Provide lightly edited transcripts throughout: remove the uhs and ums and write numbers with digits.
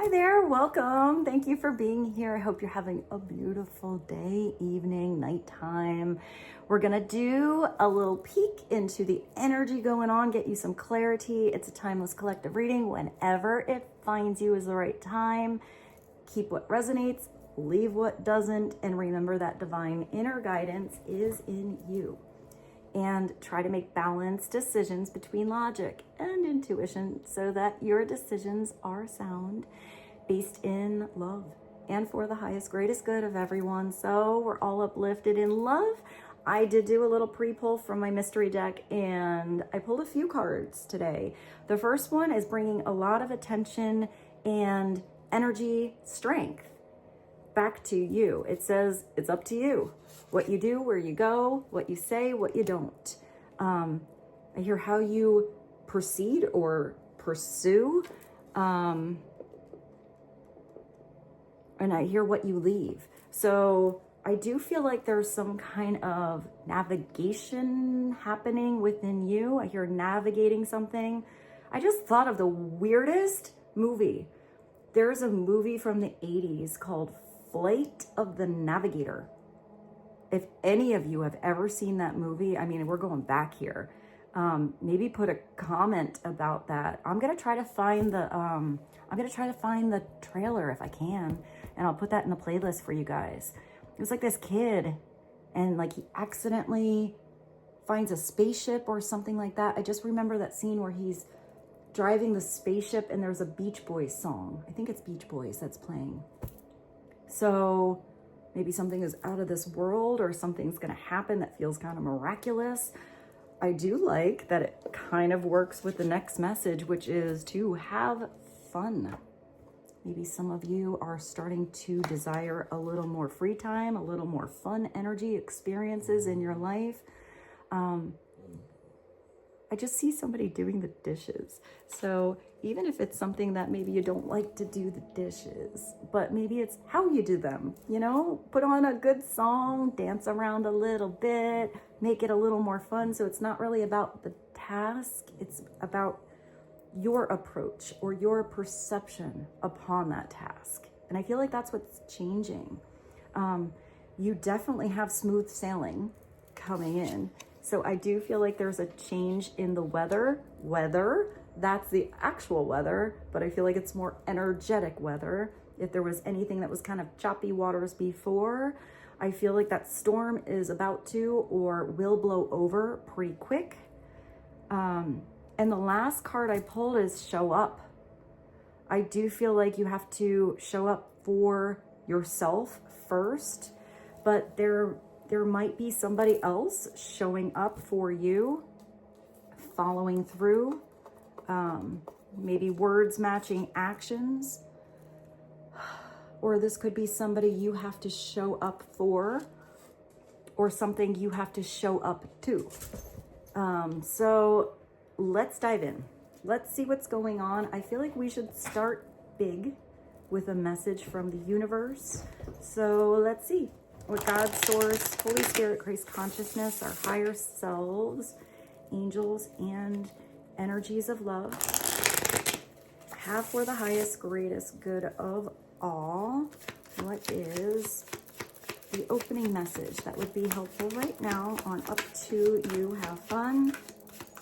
Hi there, welcome. Thank you for being here. I hope you're having a beautiful day, evening, nighttime. We're gonna do a little peek into the energy going on, get you some clarity. It's a timeless collective reading. Whenever it finds you is the right time. Keep what resonates, leave what doesn't, and remember that divine inner guidance is in you. And try to make balanced decisions between logic and intuition so that your decisions are sound, based in love and for the highest, greatest good of everyone. So we're all uplifted in love. I did do a little pre-pull from my mystery deck and I pulled a few cards today. The first one is bringing a lot of attention and energy, strength back to you. It says it's up to you. What you do, where you go, what you say, what you don't. I hear how you proceed or pursue. And I hear what you leave. So I do feel like there's some kind of navigation happening within you. I hear navigating something. I just thought of the weirdest movie. There's a movie from the 80s called Flight of the Navigator. If any of you have ever seen that movie, I mean, we're going back here. Maybe put a comment about that. I'm gonna try to find the trailer if I can, and I'll put that in the playlist for you guys. It was like this kid, and like he accidentally finds a spaceship or something like that. I just remember that scene where he's driving the spaceship and there's a Beach Boys song. I think it's Beach Boys that's playing. So maybe something is out of this world or something's going to happen that feels kind of miraculous. I do like that it kind of works with the next message, which is to have fun. Maybe some of you are starting to desire a little more free time, a little more fun energy experiences in your life. I just see somebody doing the dishes. So even if it's something that maybe you don't like to do the dishes, but maybe it's how you do them, you know, put on a good song, dance around a little bit, make it a little more fun. So it's not really about the task. It's about your approach or your perception upon that task. And I feel like that's what's changing. You definitely have smooth sailing coming in. So I do feel like there's a change in the weather. That's the actual weather, but I feel like it's more energetic weather. If there was anything that was kind of choppy waters before, I feel like that storm is about to or will blow over pretty quick. And the last card I pulled is show up. I do feel like you have to show up for yourself first, but there might be somebody else showing up for you, following through, maybe words matching actions, or this could be somebody you have to show up for, or something you have to show up to. So let's dive in. Let's see what's going on. I feel like we should start big with a message from the universe. So let's see what God, Source, Holy Spirit, Christ Consciousness, our higher selves, angels, and energies of love have for the highest, greatest good of all. What is the opening message that would be helpful right now on Up to You? Have fun,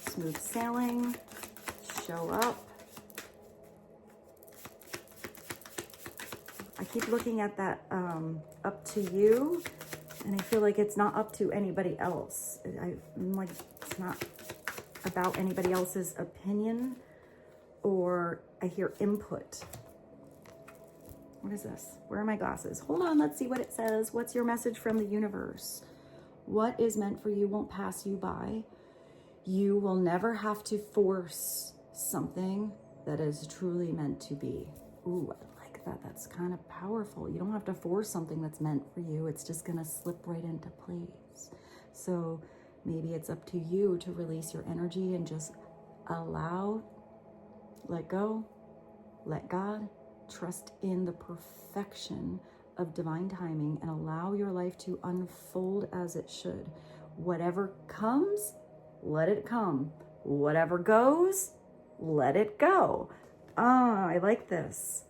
smooth sailing, show up. I keep looking at that up to you, and I feel like it's not up to anybody else. I'm like, it's not about anybody else's opinion, or I hear input. What is this? Where are my glasses? Hold on, let's see what it says. What's your message from the universe? What is meant for you won't pass you by. You will never have to force something that is truly meant to be. Ooh, I like that. That's kind of powerful. You don't have to force something that's meant for you. It's just going to slip right into place. So maybe it's up to you to release your energy and just allow, let go, let God, trust in the perfection of divine timing and allow your life to unfold as it should. Whatever comes, let it come. Whatever goes, let it go. Ah, I like this.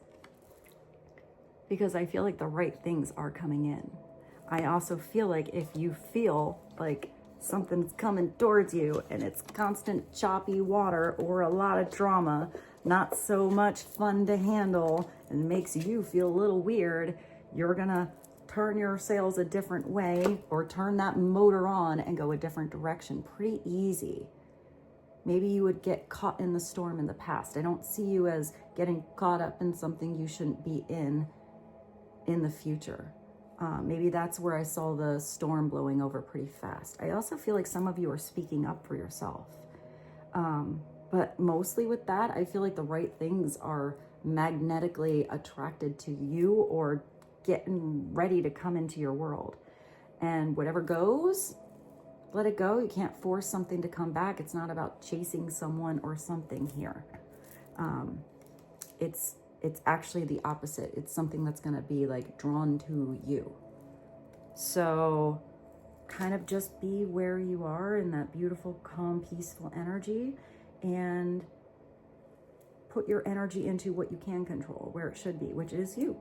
because I feel like the right things are coming in. I also feel like if you feel like something's coming towards you and it's constant choppy water or a lot of drama, not so much fun to handle, and makes you feel a little weird, you're gonna turn your sails a different way or turn that motor on and go a different direction pretty easy. Maybe you would get caught in the storm in the past. I don't see you as getting caught up in something you shouldn't be in the future. Maybe that's where I saw the storm blowing over pretty fast. I also feel like some of you are speaking up for yourself. But mostly with that, I feel like the right things are magnetically attracted to you or getting ready to come into your world. And whatever goes, let it go. You can't force something to come back. It's not about chasing someone or something here. It's actually the opposite. It's something that's going to be like drawn to you. So kind of just be where you are in that beautiful, calm, peaceful energy, and put your energy into what you can control, where it should be, which is you.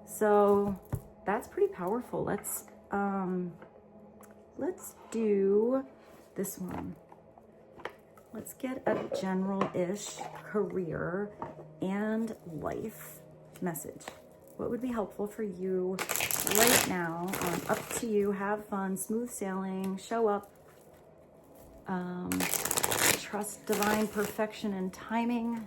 So that's pretty powerful. Let's do this one. Let's get a general-ish career and life message. What would be helpful for you right now? Up to you. Have fun, smooth sailing, show up, trust divine perfection and timing.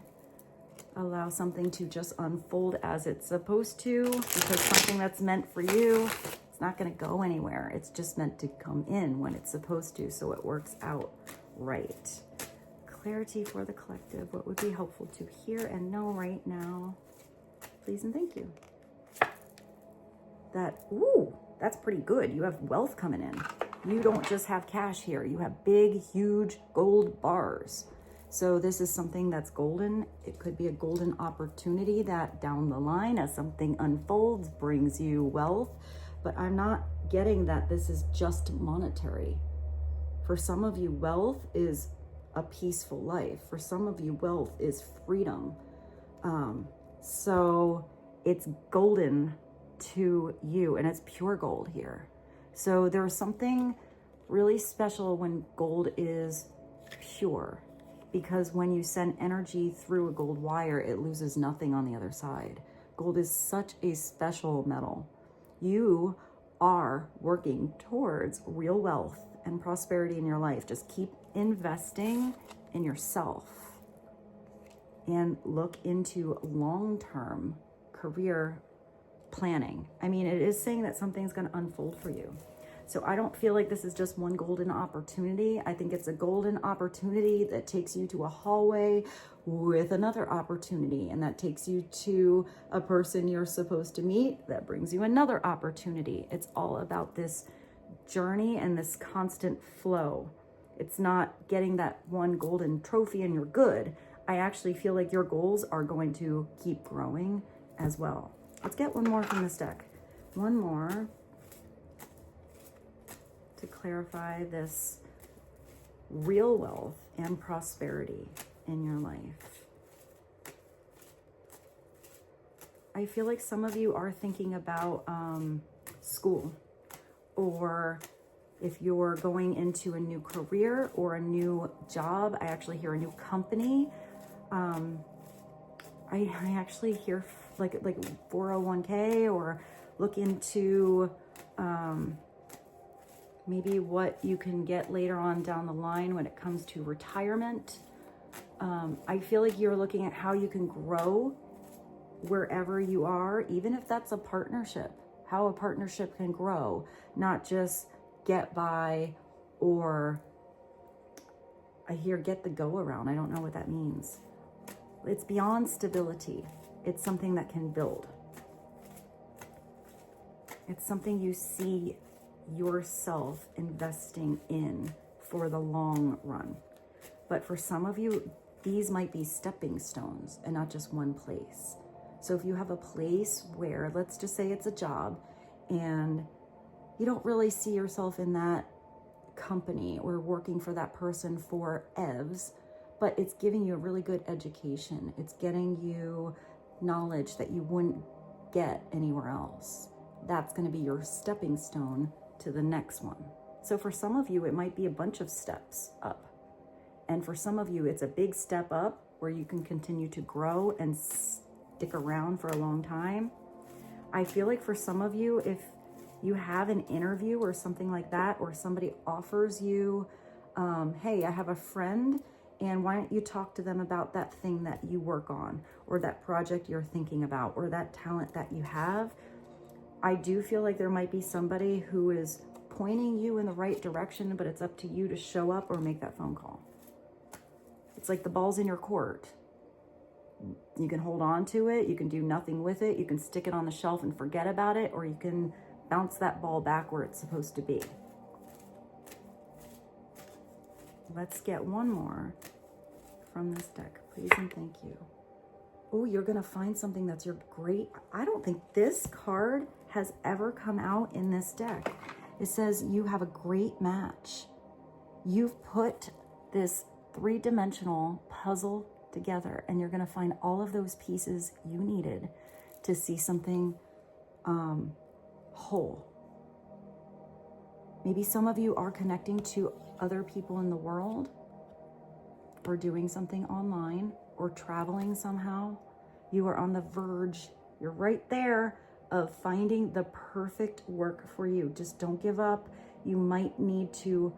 Allow something to just unfold as it's supposed to, because something that's meant for you, it's not going to go anywhere. It's just meant to come in when it's supposed to, so it works out right. Clarity for the collective. What would be helpful to hear and know right now? Please and thank you. That's pretty good. You have wealth coming in. You don't just have cash here. You have big, huge gold bars. So this is something that's golden. It could be a golden opportunity that down the line, as something unfolds, brings you wealth. But I'm not getting that this is just monetary. For some of you, wealth is a peaceful life. For some of you, wealth is freedom. So it's golden to you, and it's pure gold here. So there's something really special when gold is pure, because when you send energy through a gold wire, it loses nothing on the other side. Gold is such a special metal. You are working towards real wealth and prosperity in your life. Just keep investing in yourself and look into long-term career planning. I mean, it is saying that something's going to unfold for you. So I don't feel like this is just one golden opportunity. I think it's a golden opportunity that takes you to a hallway with another opportunity, and that takes you to a person you're supposed to meet that brings you another opportunity. It's all about this journey and this constant flow. It's not getting that one golden trophy and you're good. I actually feel like your goals are going to keep growing as well. Let's get one more from this deck. One more to clarify this real wealth and prosperity in your life. I feel like some of you are thinking about school, or if you're going into a new career or a new job. I actually hear a new company. I actually hear like 401k, or look into maybe what you can get later on down the line when it comes to retirement. I feel like you're looking at how you can grow wherever you are, even if that's a partnership, how a partnership can grow, not just get by, or I hear get the go around. I don't know what that means. It's beyond stability. It's something that can build. It's something you see yourself investing in for the long run. But for some of you, these might be stepping stones and not just one place. So if you have a place where, let's just say it's a job, and you don't really see yourself in that company or working for that person for evs, but it's giving you a really good education. It's getting you knowledge that you wouldn't get anywhere else. That's going to be your stepping stone to the next one. So for some of you, it might be a bunch of steps up. And for some of you, it's a big step up where you can continue to grow and stick around for a long time. I feel like for some of you, if you have an interview or something like that, or somebody offers you, hey, I have a friend, and why don't you talk to them about that thing that you work on, or that project you're thinking about, or that talent that you have. I do feel like there might be somebody who is pointing you in the right direction, but it's up to you to show up or make that phone call. It's like the ball's in your court. You can hold on to it. You can do nothing with it. You can stick it on the shelf and forget about it, or you can bounce that ball back where it's supposed to be. Let's get one more from this deck, please and thank you. Oh, you're going to find something that's your great... I don't think this card has ever come out in this deck. It says you have a great match. You've put this 3-dimensional puzzle together, and you're going to find all of those pieces you needed to see something whole. Maybe some of you are connecting to other people in the world, or doing something online, or traveling somehow. You are on the verge, you're right there, of finding the perfect work for you. Just don't give up. You might need to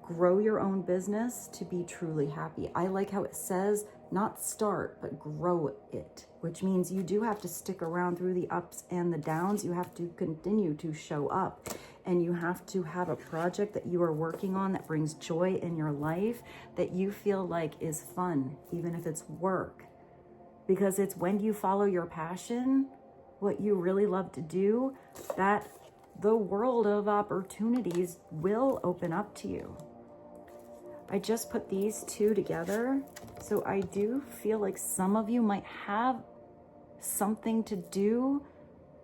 grow your own business to be truly happy. I like how it says not start, but grow it, which means you do have to stick around through the ups and the downs. You have to continue to show up, and you have to have a project that you are working on that brings joy in your life, that you feel like is fun, even if it's work. Because it's when you follow your passion, what you really love to do, that the world of opportunities will open up to you. I just put these two together, so I do feel like some of you might have something to do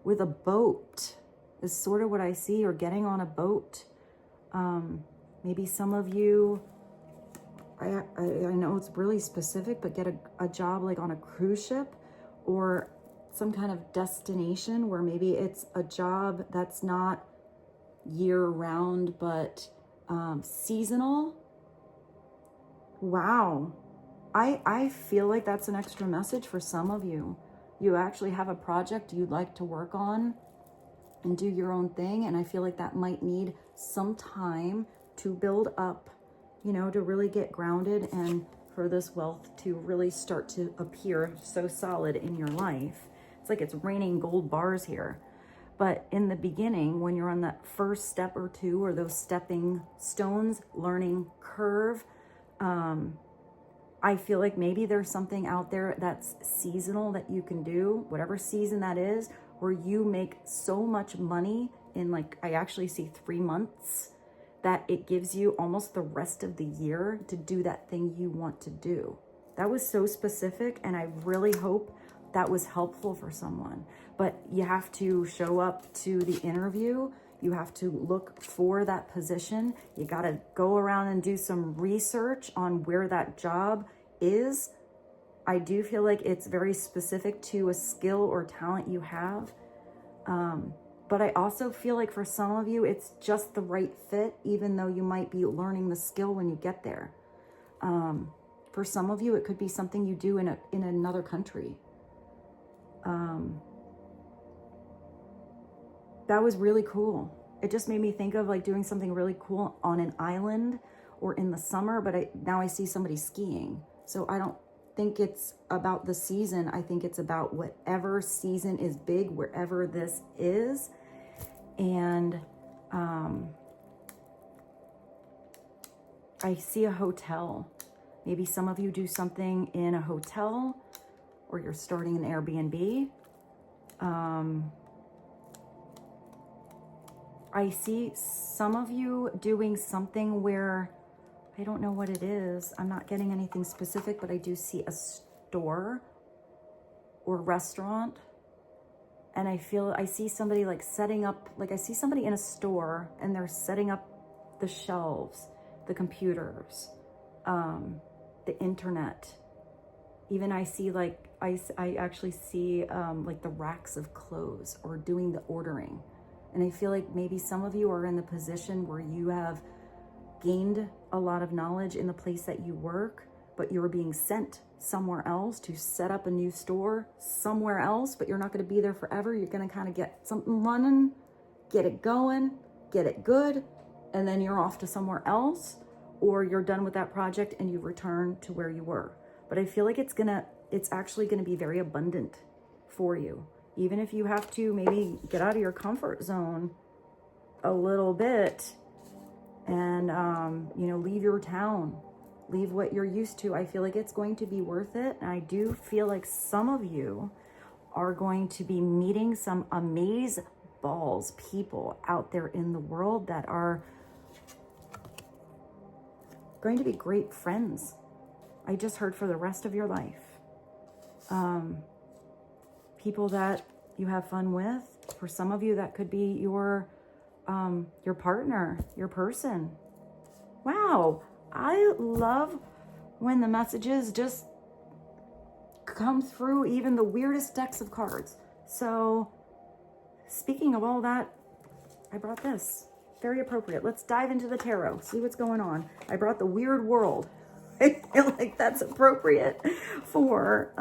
with a boat, is sort of what I see, or getting on a boat. Maybe some of you, I know it's really specific, but get a job like on a cruise ship, or some kind of destination where maybe it's a job that's not year-round, but seasonal. Wow. I feel like that's an extra message for some of you. You actually have a project you'd like to work on and do your own thing, and I feel like that might need some time to build up, you know, to really get grounded, and for this wealth to really start to appear so solid in your life. It's like it's raining gold bars here. But in the beginning, when you're on that first step or two, or those stepping stones, learning curve, I feel like maybe there's something out there that's seasonal that you can do, whatever season that is, where you make so much money in, like, I actually see 3 months, that it gives you almost the rest of the year to do that thing you want to do. That was so specific, and I really hope that was helpful for someone. But you have to show up to the interview. You have to look for that position. You got to go around and do some research on where that job is. I do feel like it's very specific to a skill or talent you have. But I also feel like for some of you, it's just the right fit, even though you might be learning the skill when you get there. For some of you, it could be something you do in another country. That was really cool. It just made me think of like doing something really cool on an island or in the summer, but now I see somebody skiing. So I don't think it's about the season. I think it's about whatever season is big, wherever this is. And I see a hotel. Maybe some of you do something in a hotel, or you're starting an Airbnb. I see some of you doing something where, I don't know what it is. I'm not getting anything specific, but I do see a store or restaurant. And I see somebody like setting up, like I see somebody in a store and they're setting up the shelves, the computers, the internet. Even I see like, I actually see like the racks of clothes or doing the ordering. And I feel like maybe some of you are in the position where you have gained a lot of knowledge in the place that you work, but you're being sent somewhere else to set up a new store somewhere else, but you're not going to be there forever. You're going to kind of get something running, get it going, get it good, and then you're off to somewhere else, or you're done with that project and you return to where you were. But I feel like it's actually going to be very abundant for you. Even if you have to maybe get out of your comfort zone a little bit and, you know, leave your town, leave what you're used to. I feel like it's going to be worth it. And I do feel like some of you are going to be meeting some amazeballs people out there in the world that are going to be great friends. I just heard for the rest of your life. People that you have fun with. For some of you, that could be your partner, your person. Wow, I love when the messages just come through even the weirdest decks of cards. So speaking of all that, I brought this. Very appropriate. Let's dive into the tarot, see what's going on. I brought the Weird World. I feel like that's appropriate for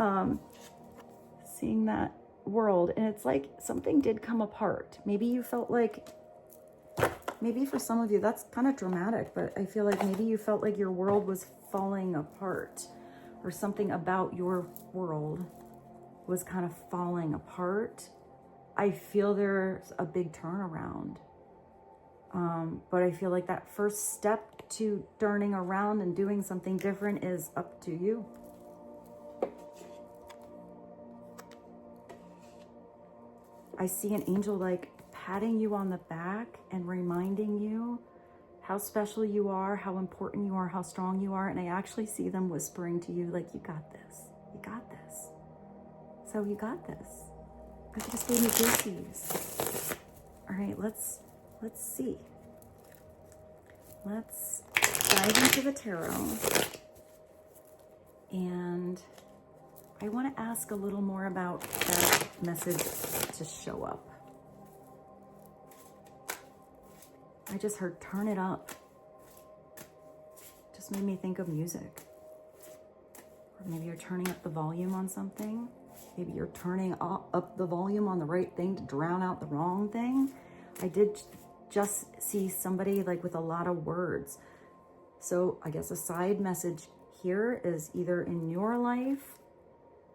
seeing that world. And it's like something did come apart. Maybe you felt like, maybe for some of you that's kind of dramatic, but I feel like maybe you felt like your world was falling apart, or something about your world was kind of falling apart. I feel there's a big turnaround. But I feel like that first step to turning around and doing something different is up to you. I see an angel like patting you on the back and reminding you how special you are, how important you are, how strong you are. And I actually see them whispering to you like, you got this, you got this. So you got this. I just gave you goosies. All right, let's see. Let's dive into the tarot. And I want to ask a little more about that message to show up. I just heard turn it up. Just made me think of music. Or maybe you're turning up the volume on something. Maybe you're turning up the volume on the right thing to drown out the wrong thing. I did just see somebody like with a lot of words. So I guess a side message here is either in your life,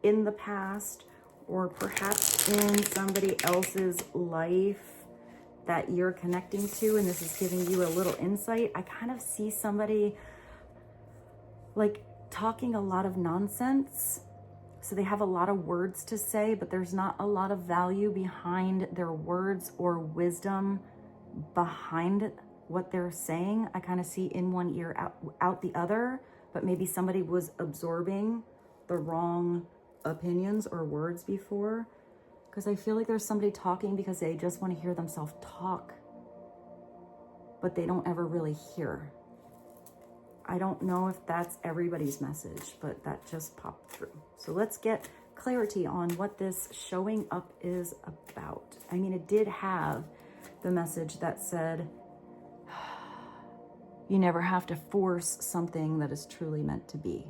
in the past, or perhaps in somebody else's life that you're connecting to, and this is giving you a little insight. I kind of see somebody like talking a lot of nonsense. So they have a lot of words to say, but there's not a lot of value behind their words or wisdom behind what they're saying. I kind of see in one ear, out the other, but maybe somebody was absorbing the wrong opinions or words before. Because I feel like there's somebody talking because they just want to hear themselves talk, but they don't ever really hear. I don't know if that's everybody's message, but that just popped through. So let's get clarity on what this showing up is about. I mean, it did have the message that said, you never have to force something that is truly meant to be.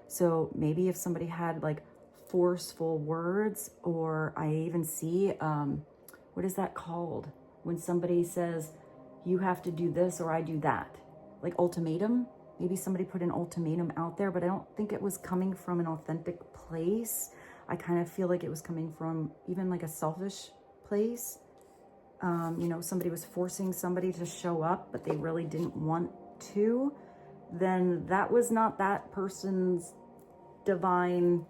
So maybe if somebody had like forceful words, or I even see, what is that called? When somebody says, you have to do this or I do that. Like ultimatum. Maybe somebody put an ultimatum out there, but I don't think it was coming from an authentic place. I kind of feel like it was coming from even like a selfish place. You know, somebody was forcing somebody to show up, but they really didn't want to. Then that was not that person's divine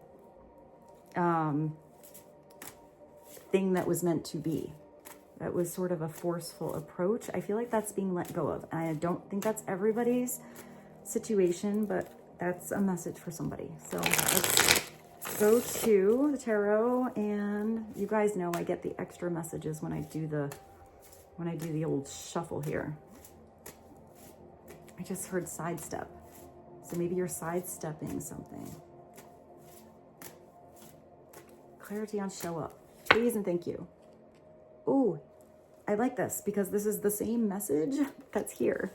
thing that was meant to be. That was sort of a forceful approach. I feel like that's being let go of. I don't think that's everybody's situation, but that's a message for somebody. So let's go to the tarot, and you guys know I get the extra messages when I do the old shuffle here. I just heard sidestep. So maybe you're sidestepping something. clarity on show up. Please and thank you. Ooh, I like this because this is the same message that's here.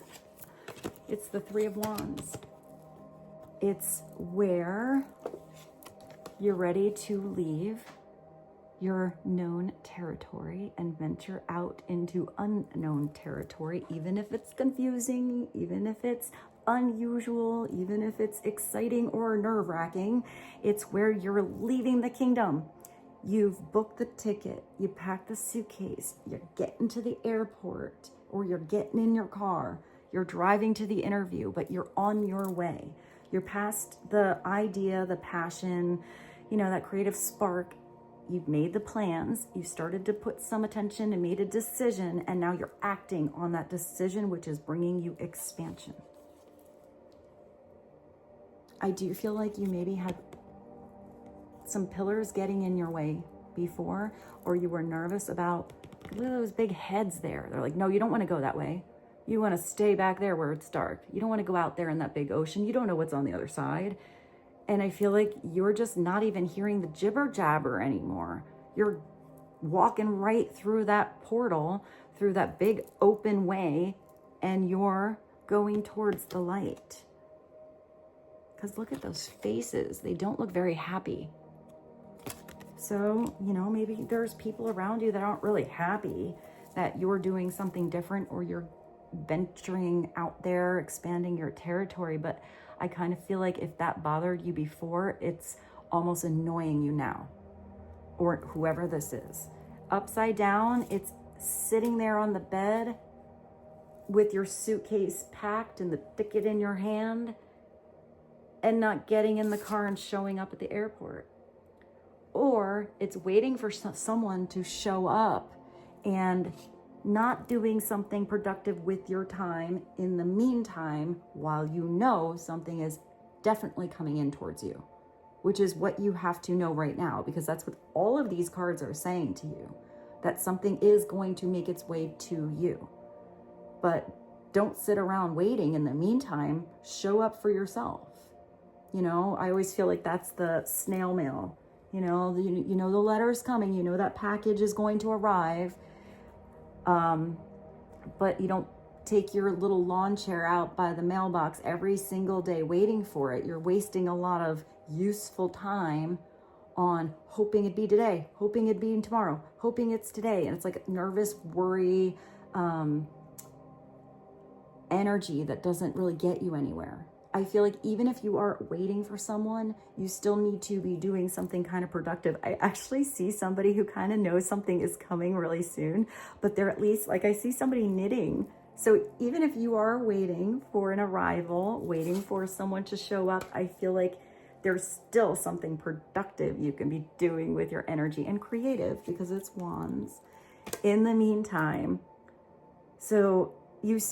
It's the Three of Wands. It's where you're ready to leave your known territory and venture out into unknown territory, even if it's confusing, even if it's unusual, even if it's exciting or nerve-wracking. It's where you're leaving the kingdom. You've booked the ticket, you packed the suitcase, you're getting to the airport, or you're getting in your car, you're driving to the interview, but you're on your way. You're past the idea, the passion, you know, that creative spark. You've made the plans, you've started to put some attention and made a decision, and now you're acting on that decision, which is bringing you expansion. I do feel like you maybe had some pillars getting in your way before, or you were nervous about, look at those big heads there. They're like, no, you don't want to go that way. You want to stay back there where it's dark. You don't want to go out there in that big ocean. You don't know what's on the other side. And I feel like you're just not even hearing the jibber jabber anymore. You're walking right through that portal, through that big open way, and you're going towards the light. Because look at those faces. They don't look very happy. So, you know, maybe there's people around you that aren't really happy that you're doing something different, or you're venturing out there, expanding your territory. But I kind of feel like if that bothered you before, it's almost annoying you now, or whoever this is. Upside down, it's sitting there on the bed with your suitcase packed and the ticket in your hand, and not getting in the car and showing up at the airport. Or it's waiting for someone to show up and not doing something productive with your time in the meantime, while you know something is definitely coming in towards you, which is what you have to know right now, because that's what all of these cards are saying to you, that something is going to make its way to you. But don't sit around waiting in the meantime. Show up for yourself. You know, I always feel like that's the snail mail. You know, you know the letter is coming. You know that package is going to arrive. But you don't take your little lawn chair out by the mailbox every single day waiting for it. You're wasting a lot of useful time on hoping it'd be today, hoping it'd be tomorrow, hoping it's today. And it's like nervous worry, energy that doesn't really get you anywhere. I feel like even if you are waiting for someone, you still need to be doing something kind of productive. I actually see somebody who kind of knows something is coming really soon, but they're at least, like, I see somebody knitting. So even if you are waiting for an arrival, waiting for someone to show up, I feel like there's still something productive you can be doing with your energy, and creative, because it's wands in the meantime. So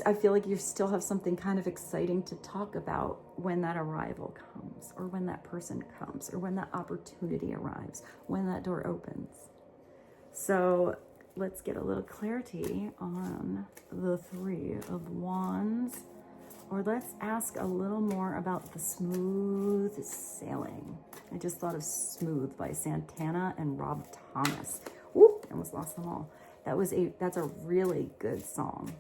I feel like you still have something kind of exciting to talk about when that arrival comes, or when that person comes, or when that opportunity arrives, when that door opens. So let's get a little clarity on the Three of Wands, or let's ask a little more about the smooth sailing. I just thought of Smooth by Santana and Rob Thomas. Ooh, I almost lost them all. That's a really good song.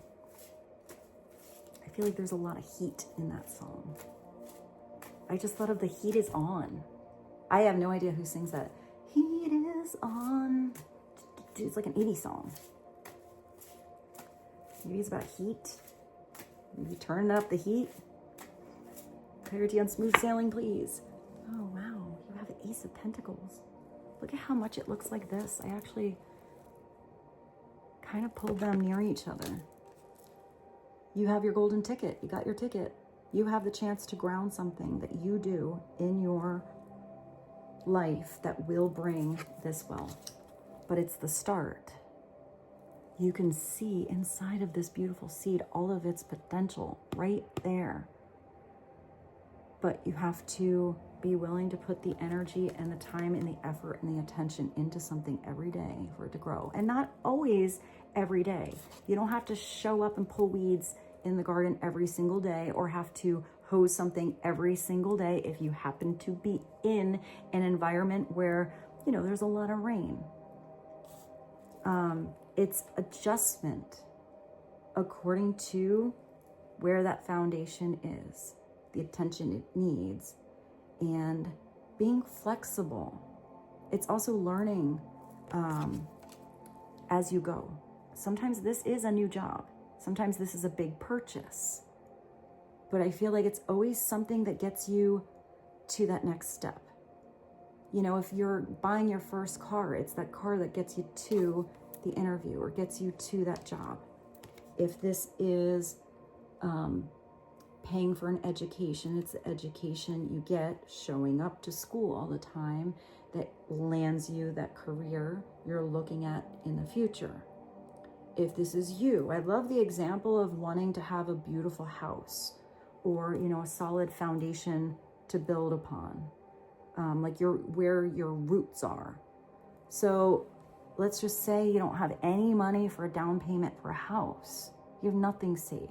I feel like there's a lot of heat in that song. I just thought of The Heat Is On. I have no idea who sings that. Heat is on. It's like an 80s song. Maybe it's about heat. Maybe turn up the heat. Clarity on smooth sailing, please. Oh, wow. You have the Ace of Pentacles. Look at how much it looks like this. I actually kind of pulled them near each other. You have your golden ticket. You got your ticket. You have the chance to ground something that you do in your life that will bring this wealth. But it's the start. You can see inside of this beautiful seed all of its potential right there. But you have to be willing to put the energy and the time and the effort and the attention into something every day for it to grow. And not always every day. You don't have to show up and pull weeds in the garden every single day, or have to hose something every single day if you happen to be in an environment where you know, there's a lot of rain. It's adjustment according to where that foundation is, the attention it needs, and being flexible. It's also learning as you go. Sometimes this is a new job. Sometimes this is a big purchase. But I feel like it's always something that gets you to that next step. You know, if you're buying your first car, it's that car that gets you to the interview or gets you to that job. If this is paying for an education, it's the education you get showing up to school all the time that lands you that career you're looking at in the future. If this is you, I love the example of wanting to have a beautiful house or, you know, a solid foundation to build upon, like where your roots are. So let's just say you don't have any money for a down payment for a house. You have nothing saved.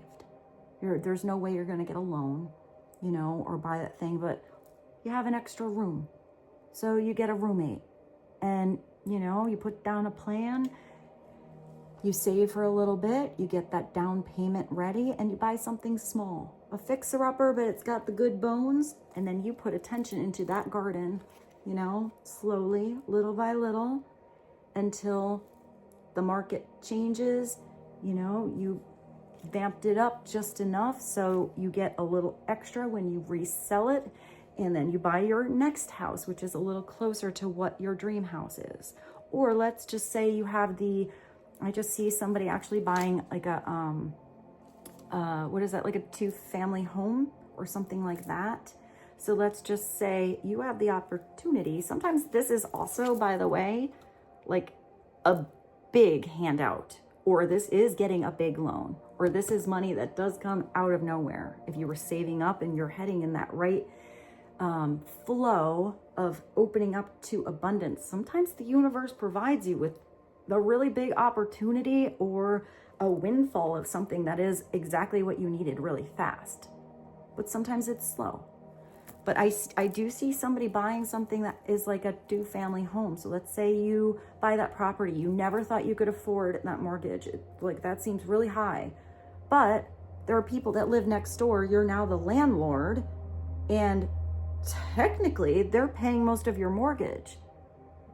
There's no way you're going to get a loan, you know, or buy that thing, but you have an extra room. So you get a roommate and, you know, you put down a plan, you save for a little bit, you get that down payment ready, and you buy something small, a fixer-upper, but it's got the good bones, and then you put attention into that garden, you know, slowly, little by little, until the market changes, you know, you vamped it up just enough so you get a little extra when you resell it, and then you buy your next house, which is a little closer to what your dream house is. Or let's just say you have I just see somebody actually buying like a, what is that? Like a 2-family home or something like that. So let's just say you have the opportunity. Sometimes this is also, by the way, like a big handout, or this is getting a big loan, or this is money that does come out of nowhere. If you were saving up and you're heading in that right flow of opening up to abundance, sometimes the universe provides you with the really big opportunity or a windfall of something that is exactly what you needed really fast. But sometimes it's slow. But I do see somebody buying something that is like a 2-family home. So let's say you buy that property. You never thought you could afford that mortgage. Like that seems really high. But there are people that live next door. You're now the landlord. And technically, they're paying most of your mortgage.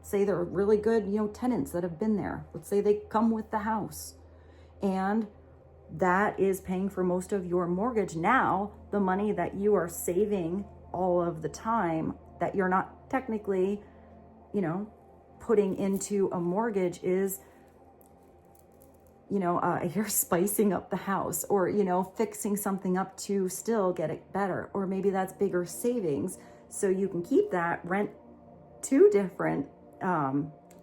Say they're really good, you know, tenants that have been there. Let's say they come with the house. And that is paying for most of your mortgage. Now, the money that you are saving all of the time that you're not technically, you know, putting into a mortgage is, you know, you're spicing up the house, or, you know, fixing something up to still get it better. Or maybe that's bigger savings so you can keep that, rent 2 different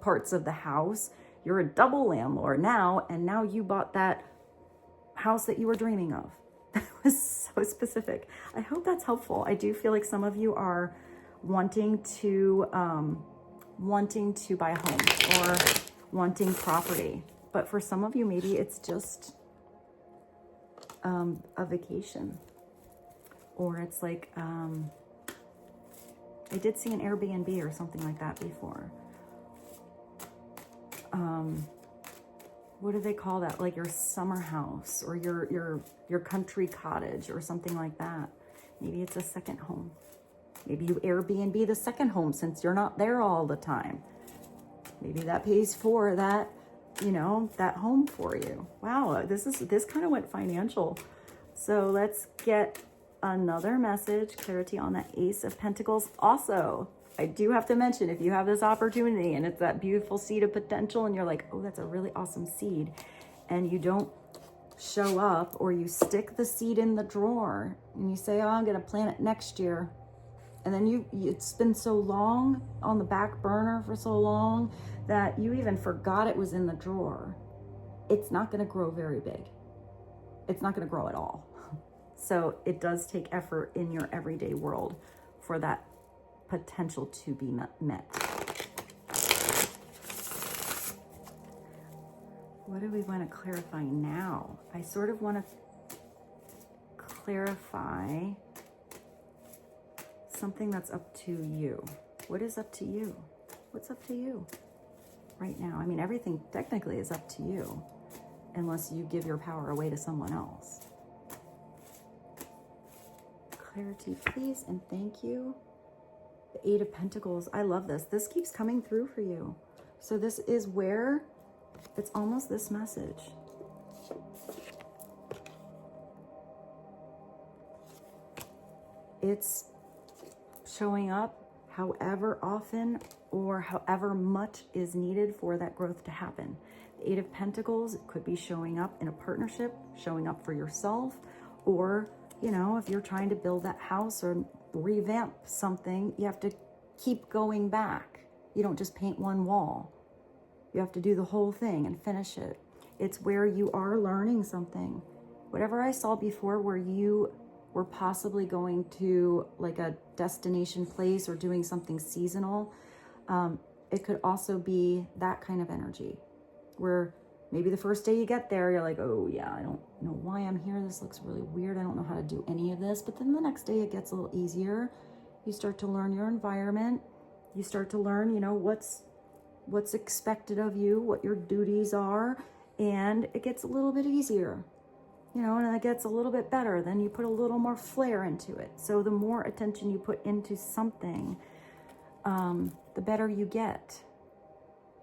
parts of the house. You're a double landlord now, and now you bought that house that you were dreaming of. That was so specific. I hope that's helpful. I do feel like some of you are wanting to buy a home or wanting property, but for some of you, maybe it's just a vacation, or it's like I did see an Airbnb or something like that before. What do they call that? Like your summer house or your country cottage or something like that. Maybe it's a second home. Maybe you Airbnb the second home since you're not there all the time. Maybe that pays for that, you know, that home for you. Wow, this kind of went financial. So let's get another message, clarity on that Ace of Pentacles. Also, I do have to mention, if you have this opportunity and it's that beautiful seed of potential and you're like, oh, that's a really awesome seed, and you don't show up, or you stick the seed in the drawer and you say, oh, I'm going to plant it next year. And then it's been so long on the back burner for so long that you even forgot it was in the drawer. It's not going to grow very big. It's not going to grow at all. So it does take effort in your everyday world for that potential to be met. What do we want to clarify now? I sort of want to clarify something that's up to you. What is up to you? What's up to you right now? I mean, everything technically is up to you, unless you give your power away to someone else. Clarity, please, and thank you. The Eight of Pentacles. I love this. This keeps coming through for you. So this is where it's almost this message. It's showing up however often or however much is needed for that growth to happen. The Eight of Pentacles could be showing up in a partnership, showing up for yourself, or, you know, if you're trying to build that house or revamp something, you have to keep going back. You don't just paint one wall. You have to do the whole thing and finish it. It's where you are learning something. Whatever I saw before, where you were possibly going to like a destination place or doing something seasonal, it could also be that kind of energy where maybe the first day you get there, you're like, oh yeah, I don't know why I'm here. This looks really weird. I don't know how to do any of this. But then the next day it gets a little easier. You start to learn your environment. You start to learn, you know, what's expected of you, what your duties are, and it gets a little bit easier, you know, and it gets a little bit better. Then you put a little more flair into it. So the more attention you put into something, the better you get.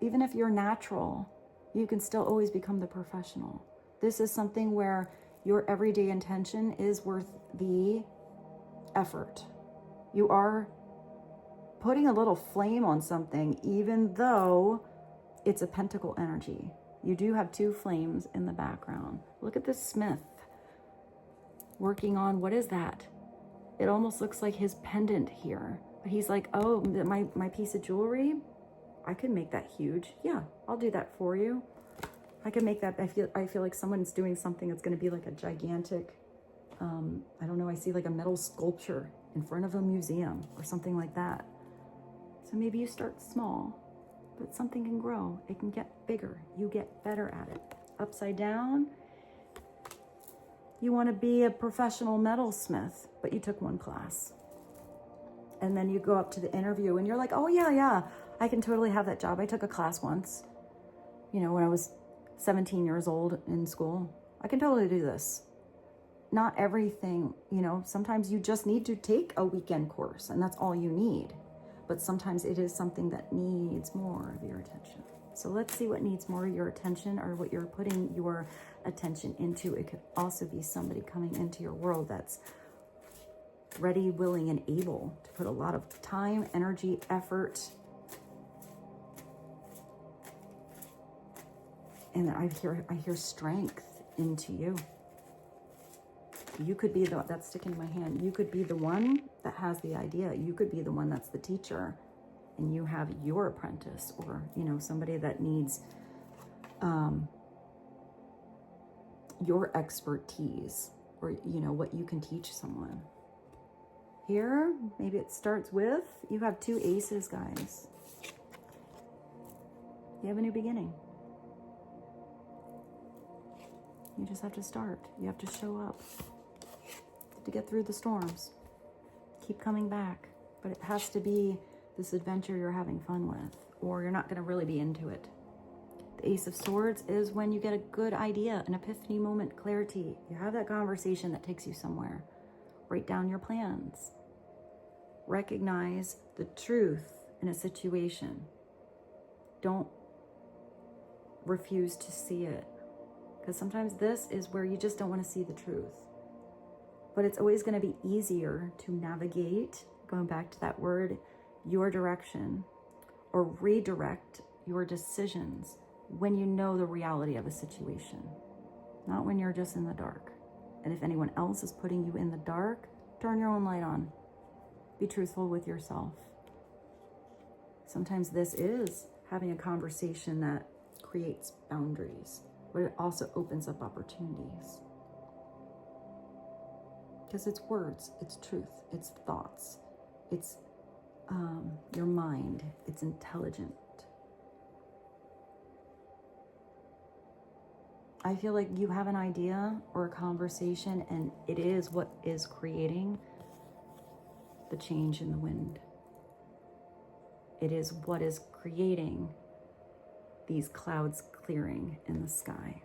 Even if you're natural, you can still always become the professional. This is something where your everyday intention is worth the effort. You are putting a little flame on something, even though it's a pentacle energy. You do have two flames in the background. Look at this smith working on, what is that? It almost looks like his pendant here. But he's like, oh, my piece of jewelry, I could make that huge. Yeah, I'll do that for you. I can make that. I feel like someone's doing something that's going to be like a gigantic, I don't know, I see like a metal sculpture in front of a museum or something like that. So maybe you start small, but something can grow. It can get bigger. You get better at it. Upside down, you want to be a professional metalsmith, but you took one class. And then you go up to the interview and you're like, oh yeah, I can totally have that job. I took a class once, you know, when I was 17 years old in school. I can totally do this. Not everything, you know, sometimes you just need to take a weekend course and that's all you need. But sometimes it is something that needs more of your attention. So let's see what needs more of your attention, or what you're putting your attention into. It could also be somebody coming into your world that's ready, willing, and able to put a lot of time, energy, effort. And I hear strength into you. You could be that's sticking in my hand. You could be the one that has the idea. You could be the one that's the teacher, and you have your apprentice, or, you know, somebody that needs your expertise, or, you know, what you can teach someone. Here, maybe it starts with, you have two aces, guys. You have a new beginning. You just have to start. You have to show up to get through the storms. Keep coming back. But it has to be this adventure you're having fun with, or you're not going to really be into it. The Ace of Swords is when you get a good idea, an epiphany moment, clarity. You have that conversation that takes you somewhere. Write down your plans. Recognize the truth in a situation. Don't refuse to see it. Because sometimes this is where you just don't want to see the truth. But it's always going to be easier to navigate, going back to that word, your direction, or redirect your decisions when you know the reality of a situation, not when you're just in the dark. And if anyone else is putting you in the dark, turn your own light on. Be truthful with yourself. Sometimes this is having a conversation that creates boundaries, but it also opens up opportunities. Because it's words, it's truth, it's thoughts, it's your mind, it's intelligent. I feel like you have an idea or a conversation, and it is what is creating the change in the wind. It is what is creating these clouds clearing in the sky.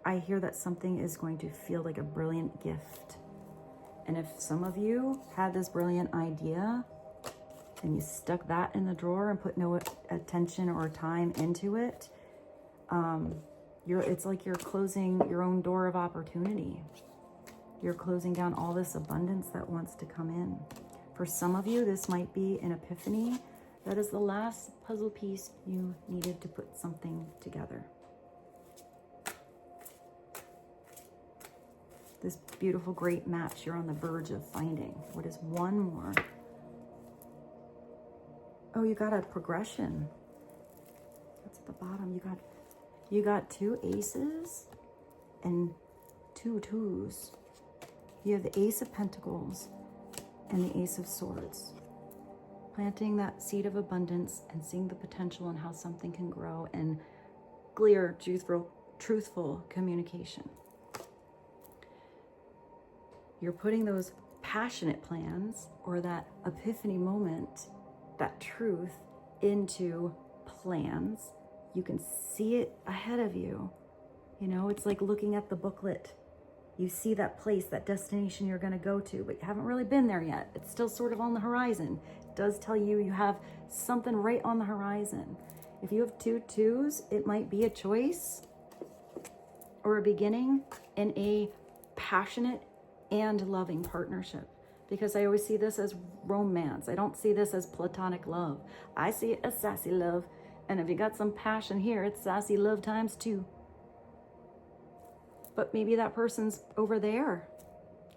I hear that something is going to feel like a brilliant gift. And if some of you had this brilliant idea and you stuck that in the drawer and put no attention or time into it, it's like you're closing your own door of opportunity. You're closing down all this abundance that wants to come in. For some of you, this might be an epiphany. That is the last puzzle piece you needed to put something together. This beautiful, great match you're on the verge of finding. What is one more? Oh, you got a progression. That's at the bottom. You got 2 aces and 2 twos. You have the Ace of Pentacles and the Ace of Swords. Planting that seed of abundance and seeing the potential in how something can grow and clear, truthful communication. You're putting those passionate plans or that epiphany moment, that truth, into plans. You can see it ahead of you. You know, it's like looking at the booklet. You see that place, that destination you're going to go to, but you haven't really been there yet. It's still sort of on the horizon. It does tell you you have something right on the horizon. If you have 2 twos, it might be a choice or a beginning in a passionate and loving partnership. Because I always see this as romance. I don't see this as platonic love. I see it as sassy love. And if you got some passion here, it's sassy love times 2. But maybe that person's over there.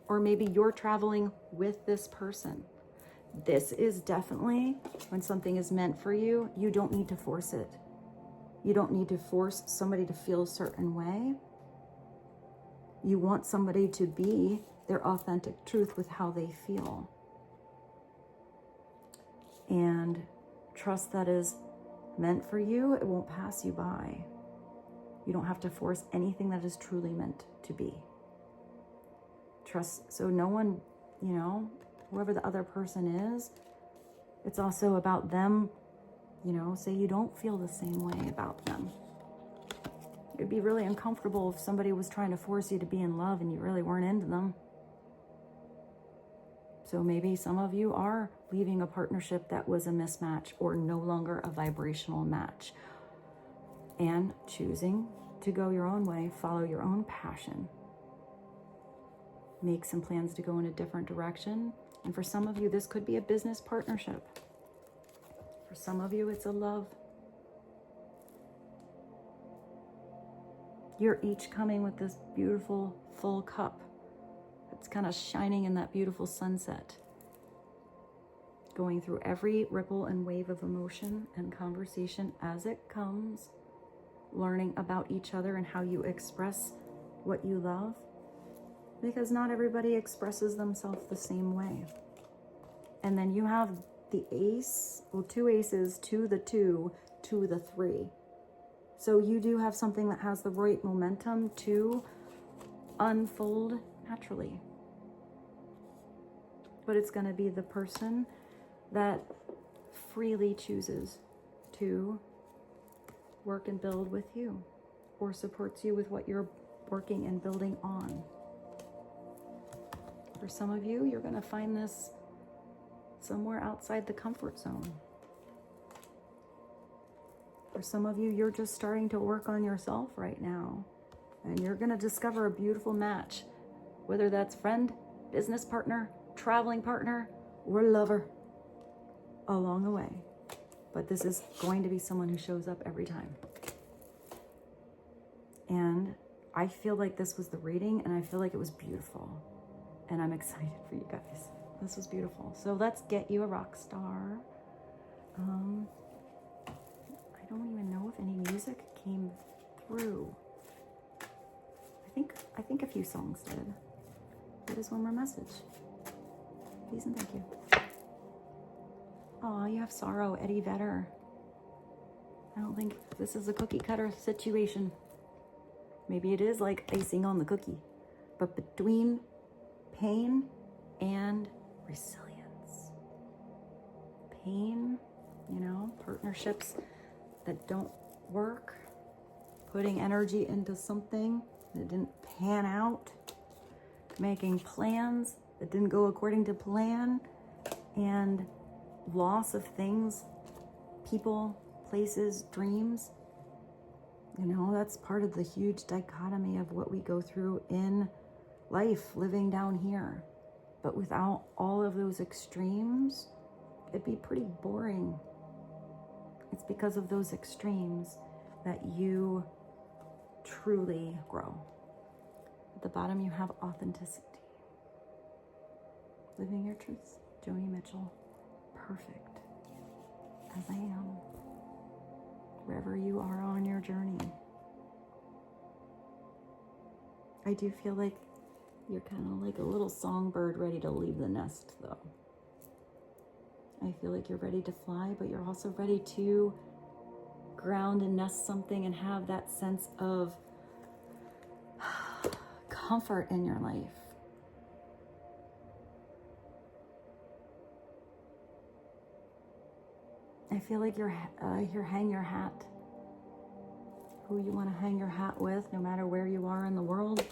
Or maybe you're traveling with this person. This is definitely when something is meant for you, you don't need to force it. You don't need to force somebody to feel a certain way. You want somebody to be their authentic truth with how they feel. And trust that is meant for you, it won't pass you by. You don't have to force anything that is truly meant to be. Trust, so no one, you know, whoever the other person is, it's also about them, you know, say you don't feel the same way about them. It'd be really uncomfortable if somebody was trying to force you to be in love and you really weren't into them. So maybe some of you are leaving a partnership that was a mismatch or no longer a vibrational match and choosing to go your own way, follow your own passion, make some plans to go in a different direction. And for some of you, this could be a business partnership. For some of you, it's a love. You're each coming with this beautiful full cup. It's kind of shining in that beautiful sunset, going through every ripple and wave of emotion and conversation as it comes, learning about each other and how you express what you love, because not everybody expresses themselves the same way. And then you have the ace, well, 2 aces, 2 the 2, 2 the 3. So you do have something that has the right momentum to unfold naturally. But it's going to be the person that freely chooses to work and build with you or supports you with what you're working and building on. For some of you, you're going to find this somewhere outside the comfort zone. For some of you, you're just starting to work on yourself right now, and you're going to discover a beautiful match, whether that's friend, business partner, traveling partner, or lover along the way. But this is going to be someone who shows up every time. And I feel like this was the reading, and I feel like it was beautiful. And I'm excited for you guys. This was beautiful. So let's get you a rock star. I don't even know if any music came through. I think a few songs did. There is one more message. Please and thank you. Oh, you have sorrow, Eddie Vedder. I don't think this is a cookie cutter situation. Maybe it is like icing on the cookie. But between pain and resilience. Pain you know, partnerships that don't work, putting energy into something that didn't pan out, making plans that didn't go according to plan, and loss of things, people, places, dreams. You know, that's part of the huge dichotomy of what we go through in life, living down here. But without all of those extremes, it'd be pretty boring. It's because of those extremes that you truly grow. At the bottom, you have authenticity. Living your truths. Joni Mitchell. Perfect. As I am. Wherever you are on your journey. I do feel like you're kind of like a little songbird ready to leave the nest, though. I feel like you're ready to fly, but you're also ready to ground and nest something and have that sense of comfort in your life. I feel like you're hang your hat. Who you want to hang your hat with, no matter where you are in the world.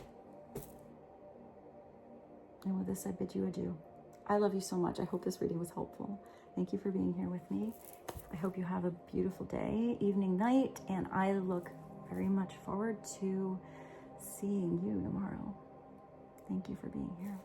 And with this, I bid you adieu. I love you so much. I hope this reading was helpful. Thank you for being here with me. I hope you have a beautiful day, evening, night, and I look very much forward to seeing you tomorrow. Thank you for being here.